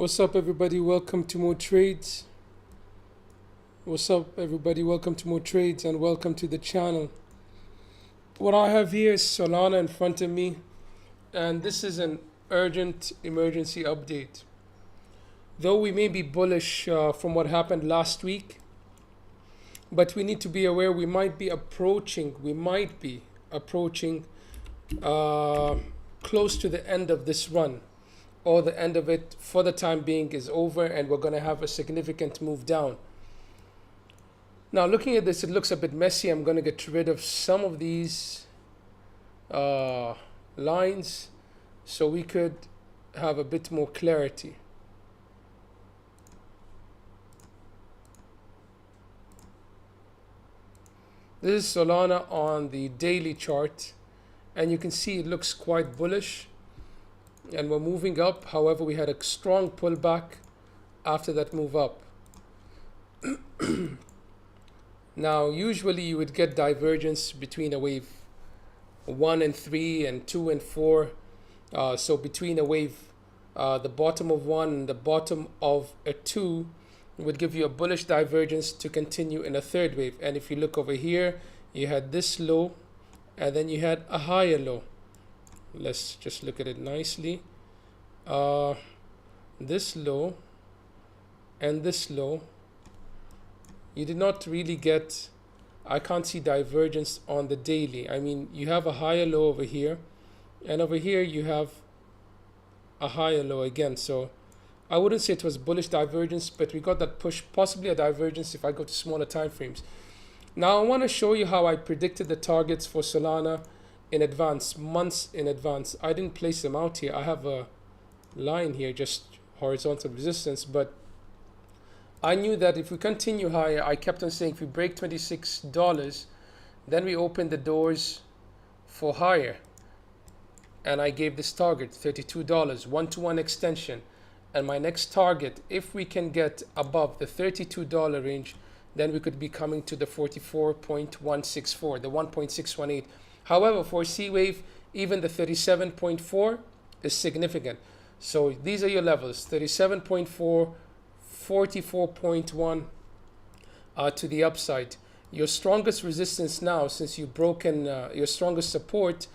What's up, everybody? Welcome to more trades. What's up, everybody? Welcome to more trades and welcome to the channel. What I have here is Solana in front of me, and this is an urgent emergency update. Though we may be bullish from what happened last week, but we need to be aware we might be approaching close to the end of this run, or the end of it for the time being is over, and we're going to have a significant move down. Now, looking at this, it looks a bit messy. I'm going to get rid of some of these lines so we could have a bit more clarity. This is Solana on the daily chart, and you can see it looks quite bullish, and we're moving up. However, we had a strong pullback after that move up. Now, usually you would get divergence between a wave 1 and 3 and 2 and 4. So between a wave, the bottom of 1 and the bottom of a 2 would give you a bullish divergence to continue in a third wave. And if you look over here, you had this low and then you had a higher low. Let's just look at it nicely. This low and this low, you did not really get, I can't see divergence on the daily. I mean, you have a higher low over here, and over here you have a higher low again. So I wouldn't say it was bullish divergence, but we got that push, possibly a divergence if I go to smaller time frames. Now I want to show you how I predicted the targets for Solana in advance, months in advance. I didn't place them out here. I have a line here, just horizontal resistance, but I knew that if we continue higher, I kept on saying if we break $26, then we open the doors for higher. And I gave this target, $32, 1-to-1 extension. And my next target, if we can get above the $32 range, then we could be coming to the 44.164, the 1.618. However, for C wave, even the 37.4 is significant. So these are your levels, 37.4, 44.1 to the upside. Your strongest resistance now, since you've broken your strongest support,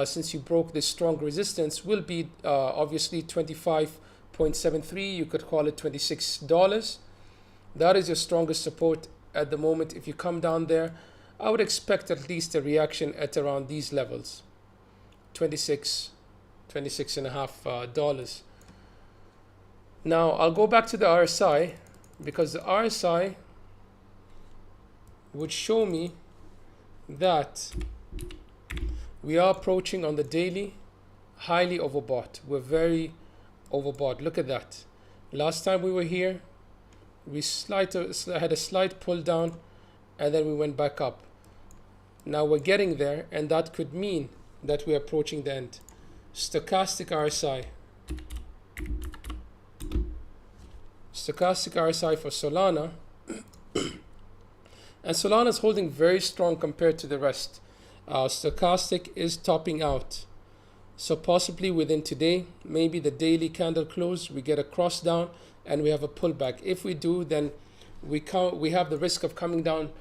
since you broke this strong resistance, will be obviously 25.73. You could call it $26. That is your strongest support at the moment. If you come down there, I would expect at least a reaction at around these levels, $26 and a half dollars. Now I'll go back to the RSI, because the RSI would show me that we are approaching on the daily highly overbought. We're very overbought. Look at that. Last time we were here, we had a slight pull down and then we went back up. Now we're getting there, and that could mean that we're approaching the end. Stochastic RSI. Stochastic RSI for Solana. And Solana is holding very strong compared to the rest. Stochastic is topping out. So possibly within today, maybe the daily candle close, we get a cross down and we have a pullback. If we do, then we have the risk of coming down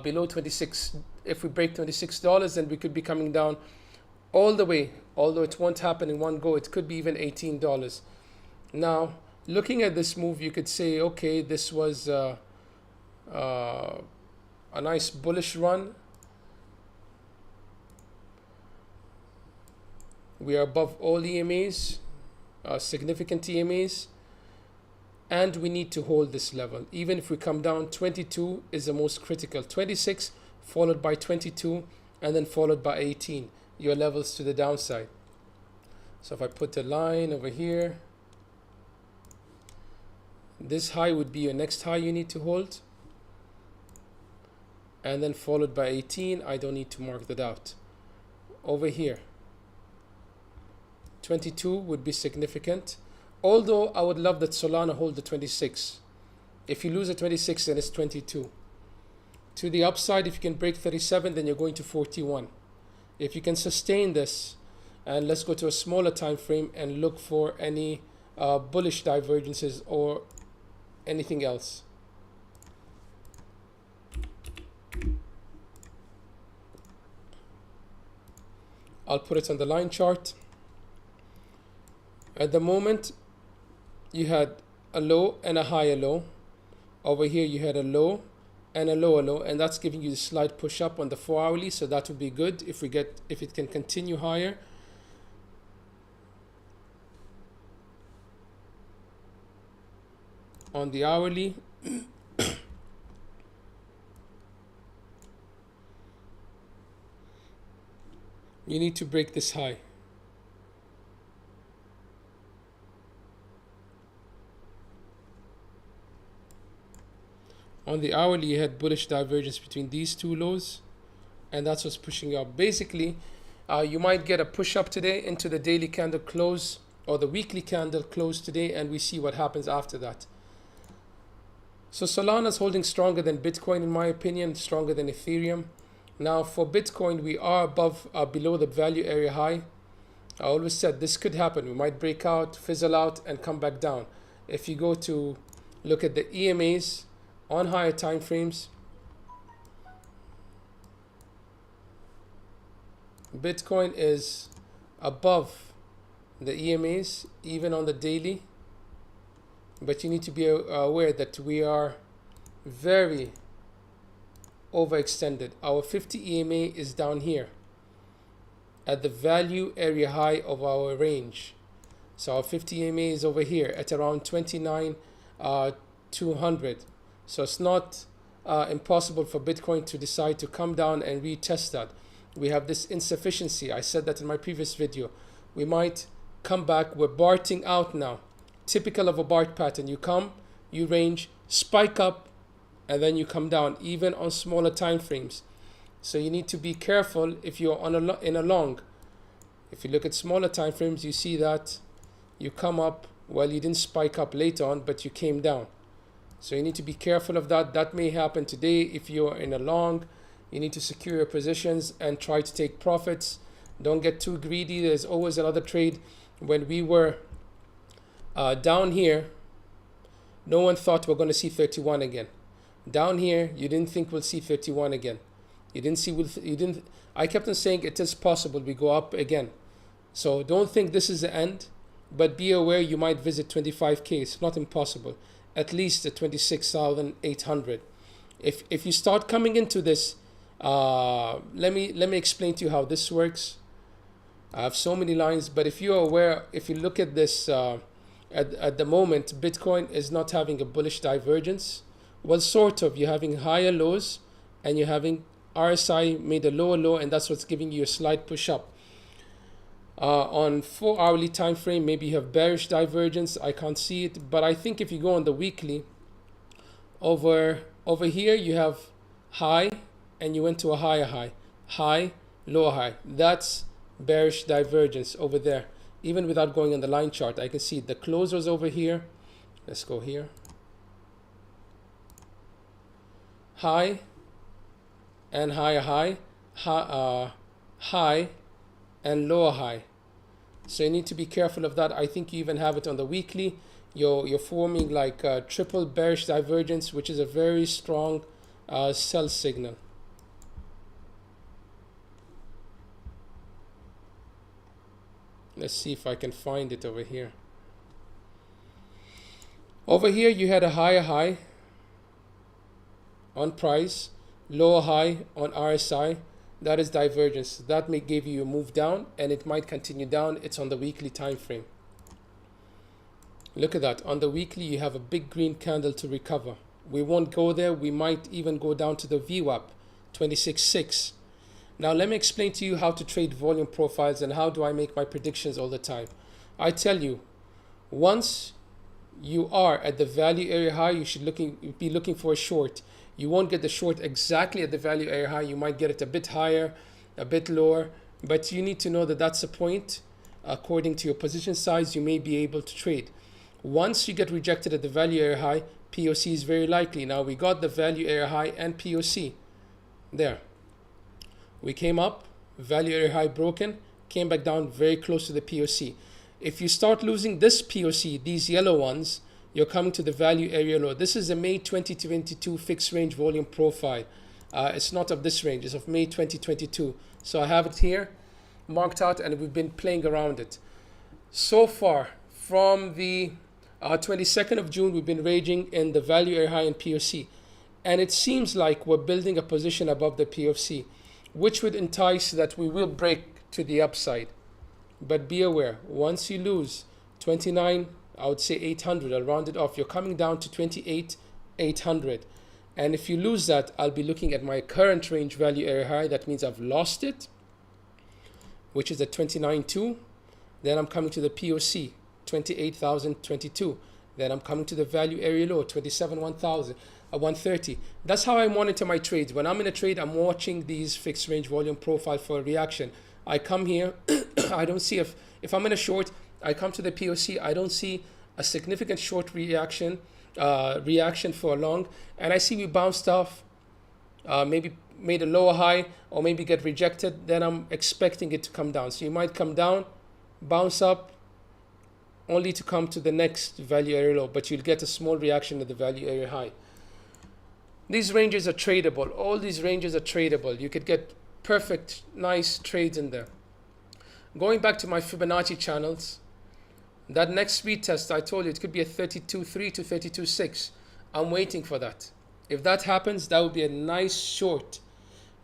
below 26. If we break $26, then we could be coming down all the way, although it won't happen in one go. It could be even $18. Now, looking at this move, you could say, okay, this was a nice bullish run. We are above all EMAs, significant EMAs, and we need to hold this level. Even if we come down, 22 is the most critical. 26 followed by 22 and then followed by 18, your levels to the downside. So if I put a line over here, this high would be your next high you need to hold, and then followed by 18. I don't need to mark that out. Over here, 22 would be significant, although I would love that Solana hold the 26. If you lose the 26, then it's 22. To the upside, if you can break 37, then you're going to 41. If you can sustain this, and let's go to a smaller time frame and look for any bullish divergences or anything else. I'll put it on the line chart. At the moment, you had a low and a higher low. Over here, you had a low and a lower low, and that's giving you the slight push up on the 4-hourly. So that would be good if it can continue higher. On the hourly, you need to break this high. On the hourly, you had bullish divergence between these two lows, and that's what's pushing you up. Basically, you might get a push up today into the daily candle close or the weekly candle close today, and we see what happens after that. So Solana is holding stronger than Bitcoin, in my opinion, stronger than Ethereum. Now for Bitcoin, we are below the value area high. I always said this could happen. We might break out, fizzle out, and come back down. If you go to look at the EMAs on higher time frames, Bitcoin is above the EMAs, even on the daily. But you need to be aware that we are very overextended. Our 50 EMA is down here at the value area high of our range. So our 50 EMA is over here at around 29,200. So it's not impossible for Bitcoin to decide to come down and retest that. We have this insufficiency. I said that in my previous video. We might come back. We're BARTing out now. Typical of a BART pattern. You come, you range, spike up, and then you come down, even on smaller time frames. So you need to be careful if you're in a long. If you look at smaller time frames, you see that you come up, well, you didn't spike up later on, but you came down. So you need to be careful of that. That may happen today. If you're in a long, you need to secure your positions and try to take profits. Don't get too greedy. There's always another trade. When we were down here, no one thought we're going to see 31 again. Down here, you didn't think we'll see 31 again. I kept on saying it is possible we go up again. So don't think this is the end, but be aware you might visit 25K. It's not impossible. At least at 26,800. If you start coming into this, let me explain to you how this works. I have so many lines, but if you're aware, if you look at this, at the moment, Bitcoin is not having a bullish divergence. Well, sort of. You're having higher lows, and you're having RSI made a lower low, and that's what's giving you a slight push up. On 4-hourly time frame, maybe you have bearish divergence. I can't see it, but I think if you go on the weekly, over here you have high, and you went to a higher high, high, lower high. That's bearish divergence over there. Even without going on the line chart, I can see the closers over here. Let's go here. High and higher high, high and lower high. So you need to be careful of that. I think you even have it on the weekly. You're forming like a triple bearish divergence, which is a very strong sell signal. Let's see if I can find it over here. Over here you had a higher high on price, lower high on RSI. That is divergence. That may give you a move down, and it might continue down. It's on the weekly time frame. Look at that. On the weekly, you have a big green candle to recover. We won't go there. We might even go down to the VWAP, 26.6. Now, let me explain to you how to trade volume profiles and how do I make my predictions all the time. I tell you, once you are at the value area high, you should be looking for a short. You won't get the short exactly at the value area high. You might get it a bit higher, a bit lower, but you need to know that that's a point. According to your position size, you may be able to trade. Once you get rejected at the value area high, POC is very likely. Now we got the value area high and POC. There. We came up, value area high broken, came back down very close to the POC. If you start losing this POC, these yellow ones, you're coming to the value area low. This is a May 2022 fixed range volume profile. It's not of this range, it's of May 2022. So I have it here marked out, and we've been playing around it. So far, from the 22nd of June, we've been raging in the value area high and POC. And it seems like we're building a position above the POC, which would entice that we will break to the upside. But be aware, once you lose 29, I would say 800, I'll round it off, you're coming down to 28,800. And if you lose that, I'll be looking at my current range value area high. That means I've lost it, which is at 29.2. Then I'm coming to the POC, 28,022. Then I'm coming to the value area low, 130. That's how I monitor my trades. When I'm in a trade, I'm watching these fixed range volume profile for a reaction. I come here, I don't see if I'm in a short, I come to the POC, I don't see a significant short reaction for a long, and I see we bounced off, maybe made a lower high, or maybe get rejected, then I'm expecting it to come down. So you might come down, bounce up, only to come to the next value area low, but you'll get a small reaction to the value area high. These ranges are tradable. All these ranges are tradable. You could get perfect, nice trades in there. Going back to my Fibonacci channels, that next retest, I told you it could be a 32.3 to 32.6. I'm waiting for that. If that happens, that would be a nice short.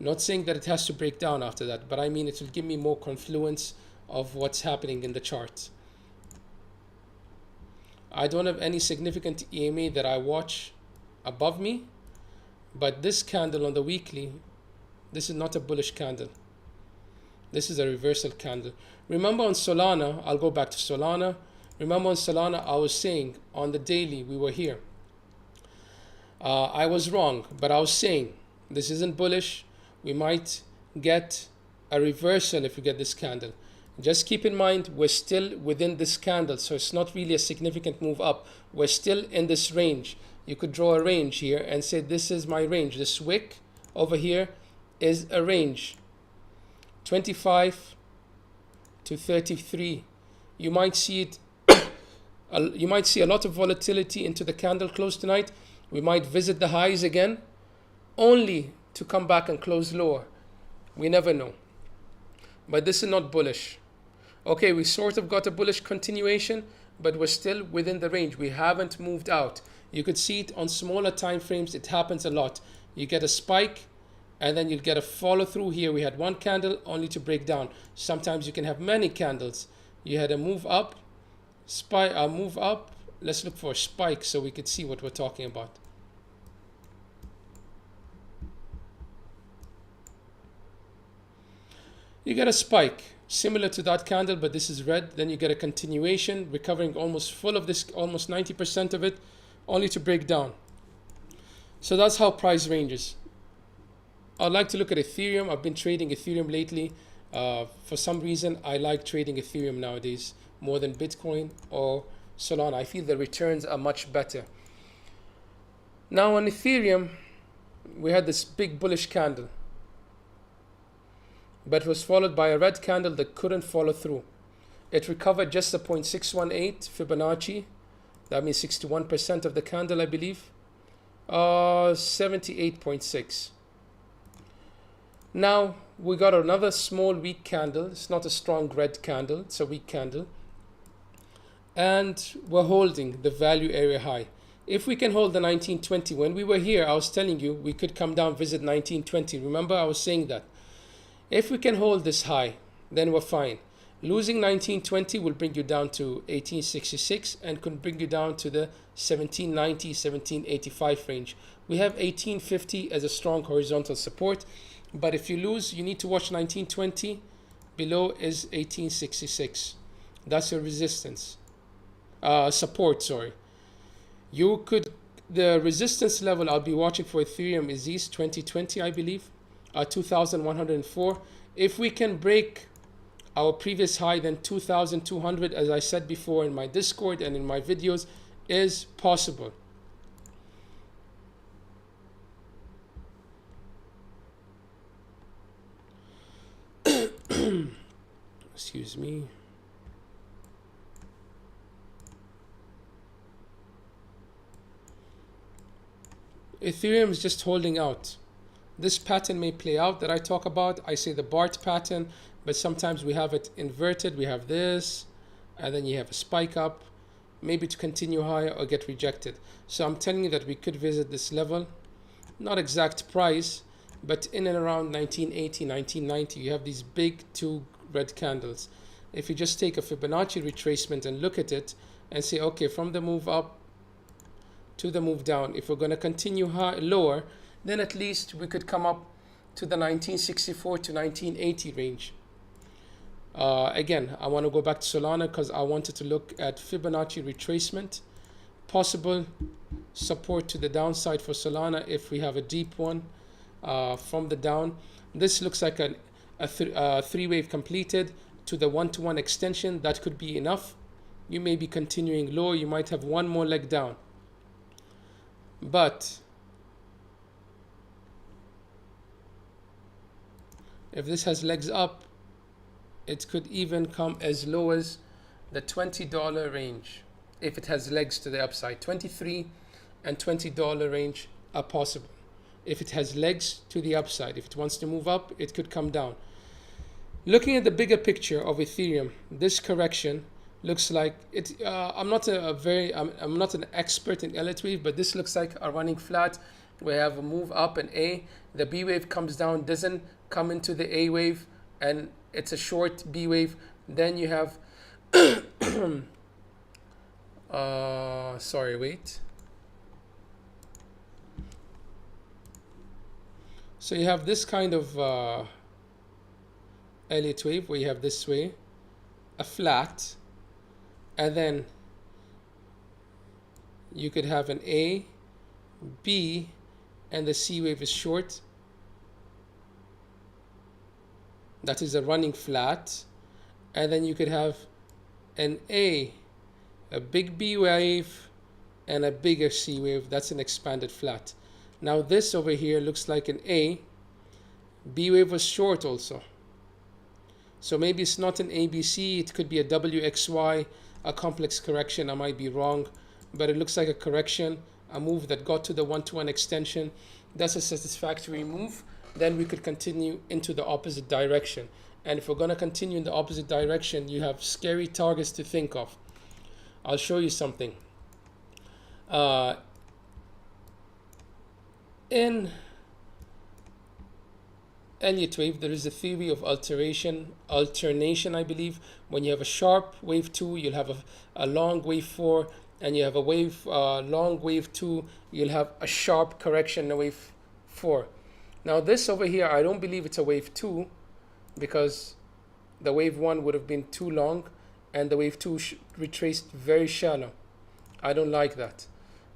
Not saying that it has to break down after that, but I mean it will give me more confluence of what's happening in the chart. I don't have any significant EMA that I watch above me, but this candle on the weekly, this is not a bullish candle. This is a reversal candle. Remember on Solana, I'll go back to Solana. Remember on Solana, I was saying on the daily, we were here. I was wrong, but I was saying this isn't bullish. We might get a reversal if we get this candle. Just keep in mind, we're still within this candle, so it's not really a significant move up. We're still in this range. You could draw a range here and say this is my range. This wick over here is a range, 25 to 33. You might see it. You might see a lot of volatility into the candle close tonight. We might visit the highs again, only to come back and close lower. We never know. But this is not bullish. Okay, we sort of got a bullish continuation, but we're still within the range. We haven't moved out. You could see it on smaller time frames. It happens a lot. You get a spike, and then you'll get a follow through here. We had one candle only to break down. Sometimes you can have many candles. You had a move up, spike, a move up. Let's look for a spike so we could see what we're talking about. You get a spike similar to that candle, but this is red. Then you get a continuation, recovering almost full of this, almost 90% of it, only to break down. So that's how price ranges. I'd like to look at Ethereum. I've been trading Ethereum lately. For some reason, I like trading Ethereum nowadays more than Bitcoin or Solana. I feel the returns are much better. Now on Ethereum, we had this big bullish candle, but was followed by a red candle that couldn't follow through. It recovered just a 0.618 Fibonacci. That means 61% of the candle, I believe. 78.6. Now we got another small weak candle. It's not a strong red candle, it's a weak candle. And we're holding the value area high. If we can hold the 1920, when we were here, I was telling you we could come down, visit 1920. Remember, I was saying that. If we can hold this high, then we're fine. Losing 1920 will bring you down to 1866 and could bring you down to the 1790, 1785 range. We have 1850 as a strong horizontal support, but if you lose, you need to watch 1920. Below is 1866. That's your resistance. Support, sorry. You could, the resistance level I'll be watching for Ethereum is these 2020, I believe. 2104. If we can break our previous high, then 2200, as I said before in my Discord and in my videos, is possible. Excuse me. Ethereum is just holding out. This pattern may play out that I talk about. I say the BART pattern, but sometimes we have it inverted. We have this, and then you have a spike up, maybe to continue higher or get rejected. So I'm telling you that we could visit this level, not exact price, but in and around 1980, 1990, you have these big two red candles. If you just take a Fibonacci retracement and look at it and say, okay, from the move up to the move down, if we're going to continue high, lower, then at least we could come up to the 1964 to 1980 range. Again, I want to go back to Solana because I wanted to look at Fibonacci retracement, possible support to the downside for Solana if we have a deep one from the down. This looks like a three-wave completed to the one-to-one extension. That could be enough. You may be continuing low. You might have one more leg down. But if this has legs up, it could even come as low as the $20 range. If it has legs to the upside, $23 and $20 range are possible. If it has legs to the upside, if it wants to move up, it could come down. Looking at the bigger picture of Ethereum, this correction looks like it. I'm not an expert in Elliott wave, but this looks like a running flat. We have a move up an A. The B wave comes down, doesn't come into the A wave, and it's a short B wave. Then you have, sorry, wait. So you have this kind of Elliott wave where you have this way, a flat, and then you could have an A, B, and the C wave is short. That is a running flat. And then you could have an A, a big B wave, and a bigger C wave. That's an expanded flat. Now this over here looks like an A. B wave was short also. So maybe it's not an ABC, it could be a WXY, a complex correction. I might be wrong, but it looks like a correction, a move that got to the one-to-one extension. That's a satisfactory move. Then we could continue into the opposite direction. And if we're going to continue in the opposite direction, you have scary targets to think of. I'll show you something. In Elliott wave, there is a theory of alternation, I believe. When you have a sharp wave 2, you'll have a long wave 4, and you have a long wave 2, you'll have a sharp correction in wave 4. Now this over here, I don't believe it's a wave 2, because the wave 1 would have been too long, and the wave 2 retraced very shallow. I don't like that.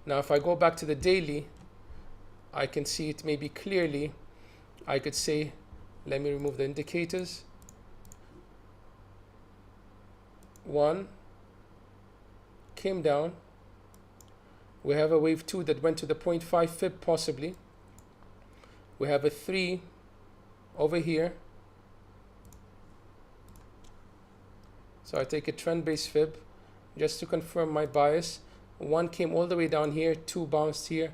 Now if I go back to the daily, I can see it maybe clearly. I could say, let me remove the indicators. 1 came down. We have a wave 2 that went to the 0.5 fib possibly. We have a 3 over here. So I take a trend-based fib just to confirm my bias. 1 came all the way down here, 2 bounced here,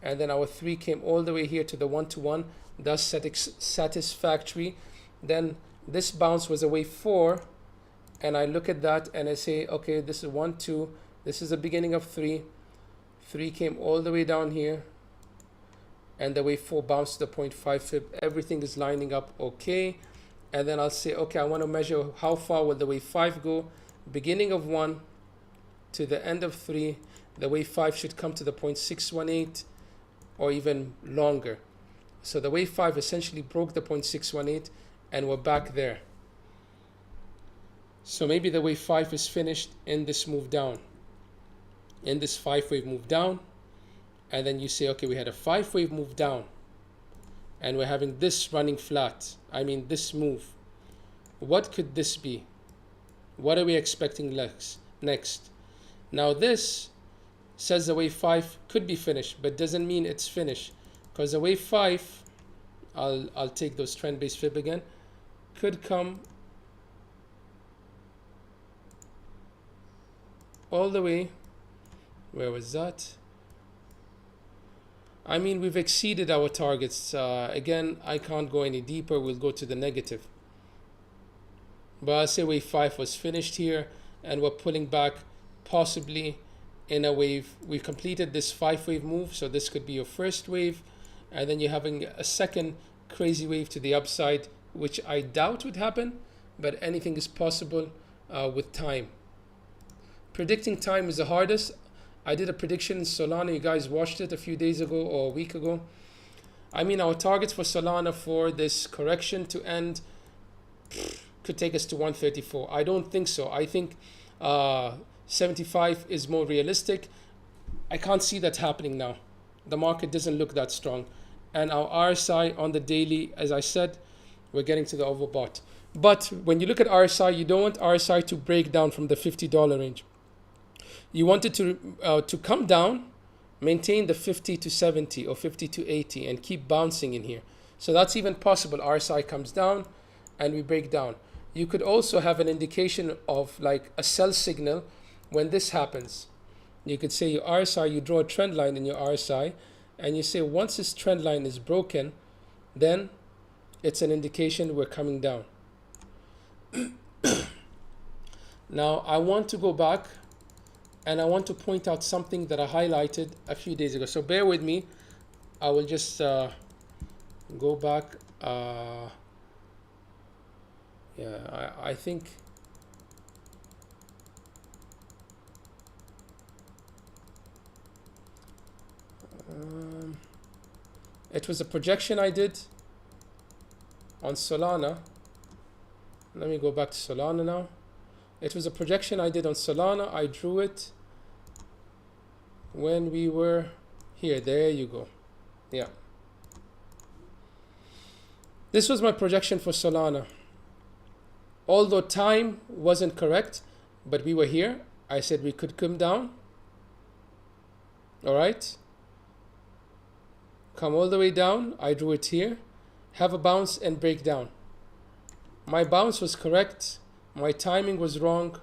and then our 3 came all the way here to the one-to-one. Thus satisfactory. Then this bounce was a wave 4, and I look at that and I say, okay, this is 1, 2, this is the beginning of 3. 3 came all the way down here, and the wave 4 bounced to the 0.5 fib. Everything is lining up okay. And then I'll say, okay, I want to measure how far will the wave 5 go. Beginning of 1 to the end of 3, the wave 5 should come to the 0.618 or even longer. So the wave 5 essentially broke the 0.618 and we're back there. So maybe the wave 5 is finished in this move down, in this 5-wave move down. And then you say, okay, we had a 5-wave move down and we're having this running flat. I mean, this move. What could this be? What are we expecting next? Now this says the wave 5 could be finished, but doesn't mean it's finished. Because the wave 5, I'll take those trend-based fib again, could come all the way, where was that? I mean, we've exceeded our targets. Again, I can't go any deeper. We'll go to the negative. But I say wave 5 was finished here, and we're pulling back possibly in a wave. We completed this 5-wave move, so this could be your first wave, and then you're having a second crazy wave to the upside, which I doubt would happen, but anything is possible with time. Predicting time is the hardest. I did a prediction in Solana. You guys watched it a few days ago or a week ago. I mean, our targets for Solana for this correction to end could take us to 134. I don't think so. I think 75 is more realistic. I can't see that happening now. The market doesn't look that strong. And our RSI on the daily, as I said, we're getting to the overbought. But when you look at RSI, you don't want RSI to break down from the $50 range. You want it to come down, maintain the 50 to 70 or 50 to 80 and keep bouncing in here. So that's even possible. RSI comes down and we break down. You could also have an indication of like a sell signal when this happens. You could say your RSI, you draw a trend line in your RSI, and you say once this trend line is broken, then it's an indication we're coming down. Now I want to go back and I want to point out something that I highlighted a few days ago. So bear with me. I will just go back. Yeah, I think it was a projection I did on Solana. Let me go back to Solana now. It was a projection I did on Solana. I drew it when we were here. There you go. Yeah. This was my projection for Solana. Although time wasn't correct, but we were here. I said we could come down. All right. Come all the way down. I drew it here. Have a bounce and break down. My bounce was correct. My timing was wrong.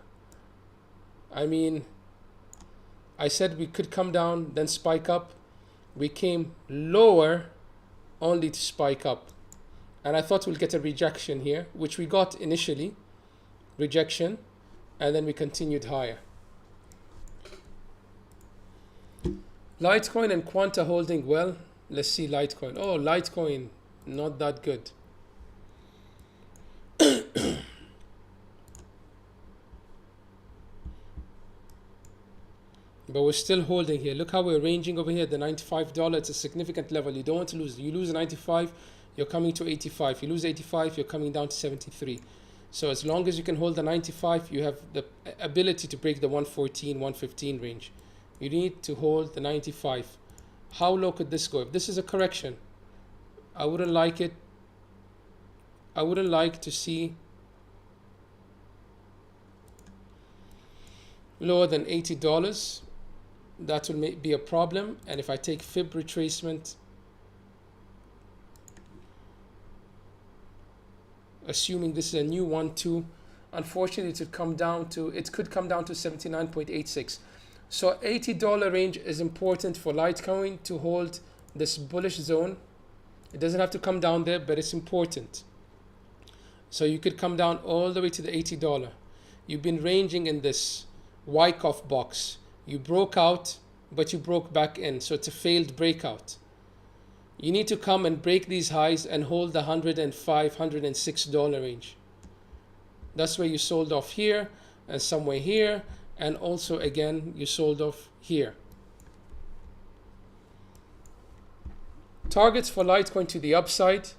I mean, I said we could come down, then spike up. We came lower only to spike up. And I thought we'll get a rejection here, which we got initially. Rejection. And then we continued higher. Litecoin and Quanta holding well. Let's see Litecoin. Oh, Litecoin, not that good. But we're still holding here. Look how we're ranging over here. The $95, it's a significant level. You don't want to lose. You lose 95, you're coming to 85. You lose 85, you're coming down to 73. So as long as you can hold the 95, you have the ability to break the 114, 115 range. You need to hold the 95. How low could this go? If this is a correction, I wouldn't like it. I wouldn't like to see lower than $80. That will be a problem. And if I take fib retracement, assuming this is a new 1-2, unfortunately it could come down to 79.86. So $80 range is important for Litecoin to hold this bullish zone. It doesn't have to come down there, but it's important. So you could come down all the way to the $80. You've been ranging in this Wyckoff box. You broke out, but you broke back in. So it's a failed breakout. You need to come and break these highs and hold the $105, $106 range. That's where you sold off here and somewhere here. And also, again, you sold off here. Targets for Litecoin to the upside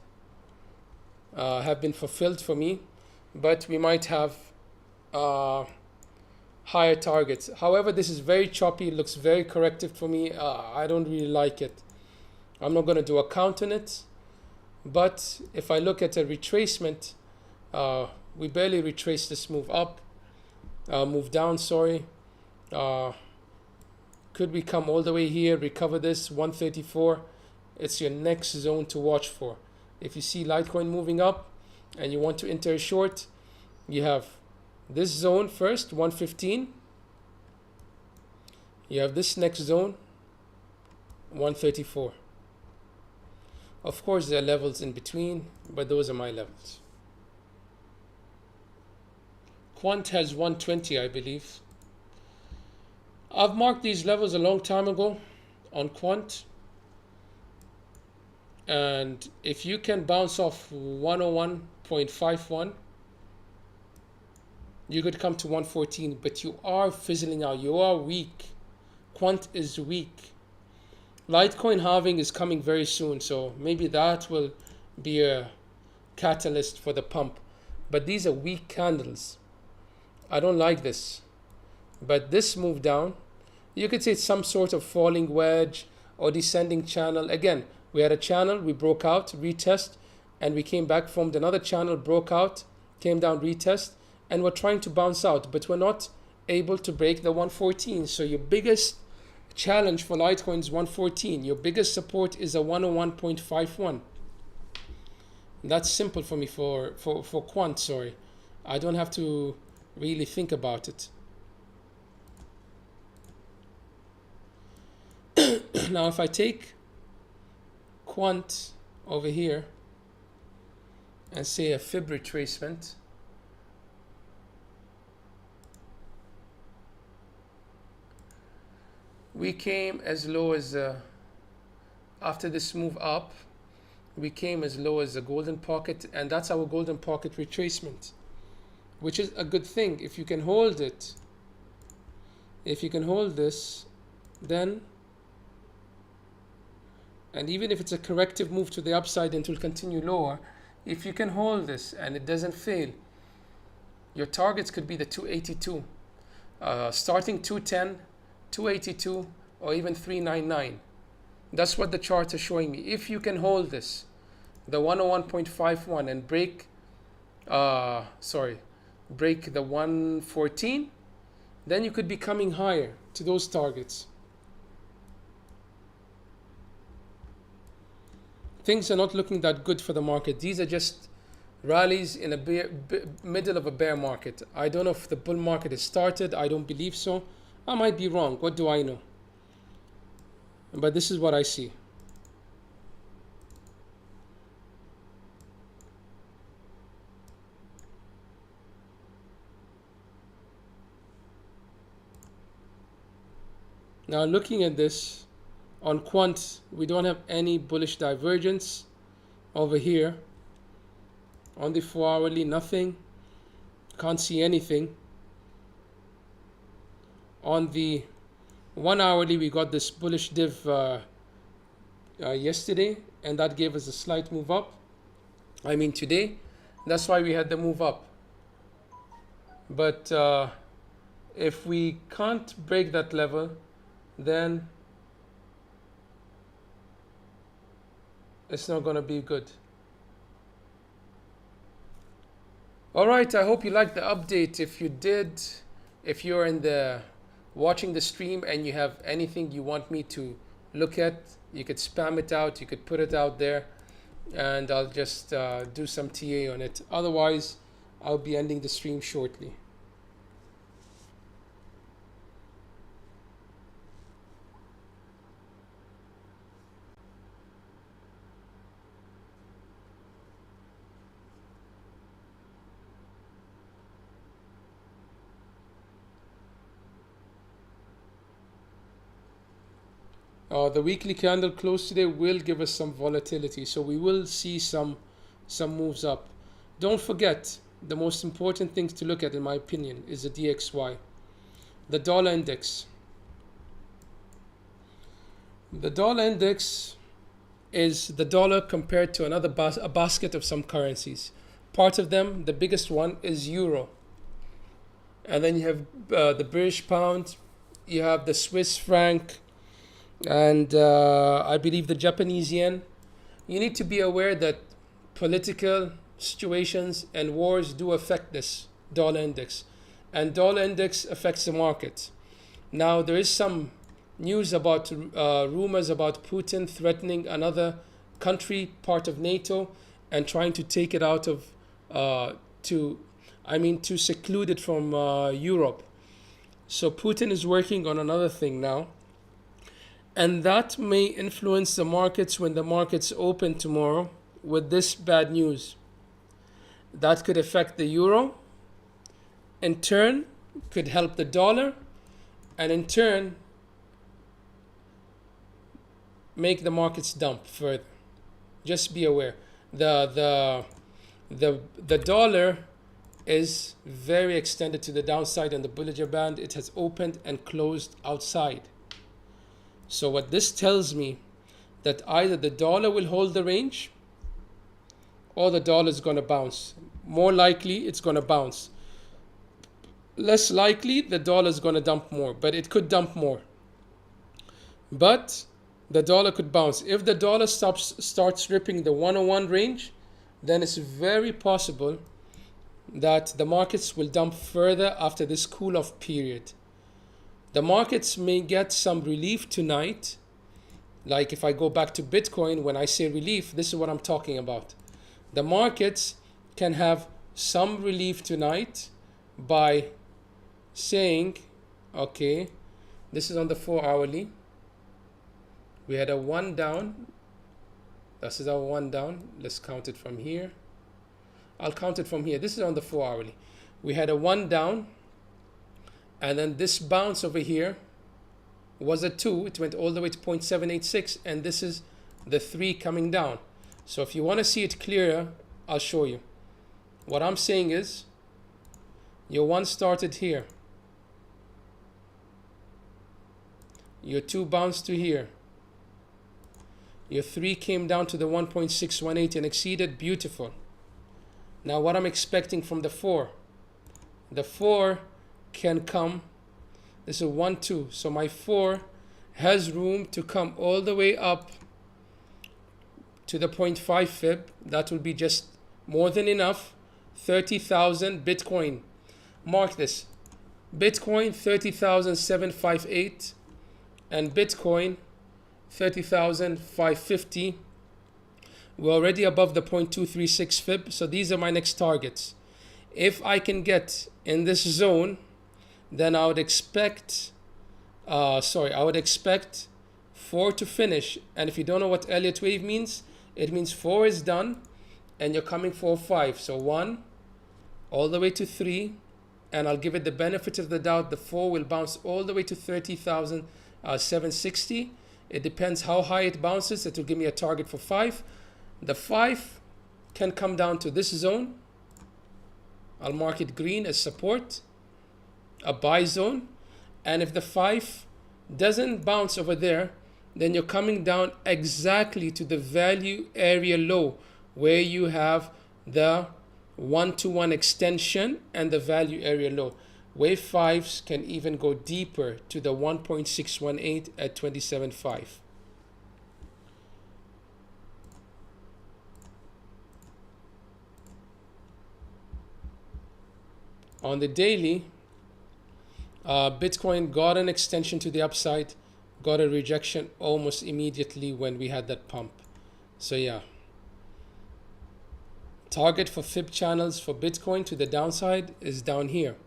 have been fulfilled for me, but we might have higher targets. However, this is very choppy. It looks very corrective for me. I don't really like it. I'm not going to do a count on it. But if I look at a retracement, we barely retraced this move up. Move down, sorry. Could we come all the way here, recover this 134? It's your next zone to watch for. If you see Litecoin moving up and you want to enter a short, you have this zone first, 115. You have this next zone, 134. Of course, there are levels in between, but those are my levels. Quant has 120, I believe. I've marked these levels a long time ago on Quant. And if you can bounce off 101.51, you could come to 114, but you are fizzling out. You are weak. Quant is weak. Litecoin halving is coming very soon, so maybe that will be a catalyst for the pump. But these are weak candles. I don't like this. But this move down, you could say it's some sort of falling wedge or descending channel. Again, we had a channel, we broke out, retest, and we came back, formed another channel, broke out, came down, retest, and we're trying to bounce out, but we're not able to break the 114. So your biggest challenge for Litecoin is 114. Your biggest support is a 101.51. That's simple for me for Quant, sorry. I don't have to really think about it. Now if I take Quant over here and say a fib retracement, we came as low as after this move up, we came as low as a golden pocket, and that's our golden pocket retracement, which is a good thing. If you can hold it, if you can hold this, then, and even if it's a corrective move to the upside and it will continue lower, if you can hold this and it doesn't fail, your targets could be the 282, starting 210, 282, or even 399. That's what the charts are showing me. If you can hold this, the 101.51, and break the 114, then you could be coming higher to those targets. Things are not looking that good for the market. These are just rallies in a middle of a bear market. I don't know if the bull market has started. I don't believe so. I might be wrong. What do I know? But this is what I see. Now looking at this, on Quant, we don't have any bullish divergence over here. On the 4-hourly, nothing. Can't see anything. On the 1-hourly, we got this bullish div yesterday, and that gave us a slight move up. I mean today. That's why we had the move up. But if we can't break that level, then it's not going to be good. All right, I hope you liked the update. If you did, if you're in the watching the stream and you have anything you want me to look at, you could spam it out, you could put it out there, and I'll just do some TA on it. Otherwise, I'll be ending the stream shortly. The weekly candle close today will give us some volatility, so we will see some moves up. Don't forget, the most important things to look at, in my opinion, is the DXY, the dollar index. The dollar index is the dollar compared to another a basket of some currencies. Part of them, the biggest one, is euro, and then you have the British pound, you have the Swiss franc, and I believe the Japanese yen. You need to be aware that political situations and wars do affect this dollar index, and dollar index affects the market. Now there is some news about rumors about Putin threatening another country, part of NATO, and trying to take it out of to seclude it from Europe. So Putin is working on another thing now. And that may influence the markets when the markets open tomorrow with this bad news. That could affect the euro, in turn could help the dollar, and in turn make the markets dump further. Just be aware. The dollar is very extended to the downside on the Bollinger Band. It has opened and closed outside. So what this tells me that either the dollar will hold the range or the dollar is going to bounce. More likely it's going to bounce. Less likely the dollar is going to dump more, but it could dump more. But the dollar could bounce. If the dollar starts ripping the 101 range, then it's very possible that the markets will dump further after this cool-off period. The markets may get some relief tonight. Like if I go back to Bitcoin, when I say relief, this is what I'm talking about. The markets can have some relief tonight by saying, okay, this is on the 4-hourly. We had a 1 down. This is our 1 down. Let's count it from here. I'll count it from here. This is on the 4-hourly. We had a 1 down, and then this bounce over here was a 2. It went all the way to 0.786, and this is the 3 coming down. So if you want to see it clearer, I'll show you. What I'm saying is, your 1 started here. Your 2 bounced to here. Your 3 came down to the 1.618 and exceeded. Beautiful. Now what I'm expecting from the 4. The 4 can come. This is 1, 2. So my 4 has room to come all the way up to the 0.5 fib. That will be just more than enough. 30,000 Bitcoin. Mark this. Bitcoin 30,758 and Bitcoin 30,550. We're already above the 0.236 fib, so these are my next targets. If I can get in this zone, then I would expect I would expect 4 to finish. And if you don't know what Elliott wave means, it means 4 is done and you're coming for 5. So 1 all the way to 3, and I'll give it the benefit of the doubt. The 4 will bounce all the way to 30,760. It depends how high it bounces. It will give me a target for 5. The 5 can come down to this zone. I'll mark it green as support, a buy zone. And if the 5 doesn't bounce over there, then you're coming down exactly to the value area low, where you have the 1-to-1 extension and the value area low. Wave 5s can even go deeper to the 1.618 at 27.5. On the daily, Bitcoin got an extension to the upside, got a rejection almost immediately when we had that pump. So yeah. Target for fib channels for Bitcoin to the downside is down here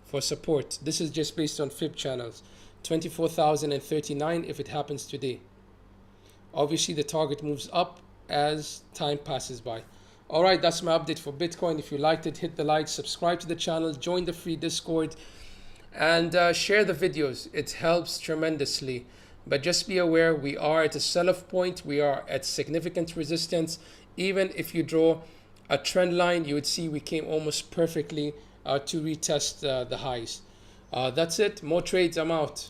for support. This is just based on fib channels. 24,039 if it happens today. Obviously the target moves up as time passes by. Alright, that's my update for Bitcoin. If you liked it, hit the like, subscribe to the channel, join the free Discord, and share the videos. It helps tremendously. But just be aware, we are at a sell-off point. We are at significant resistance. Even if you draw a trend line, you would see we came almost perfectly to retest the highs. That's it. More trades. I'm out.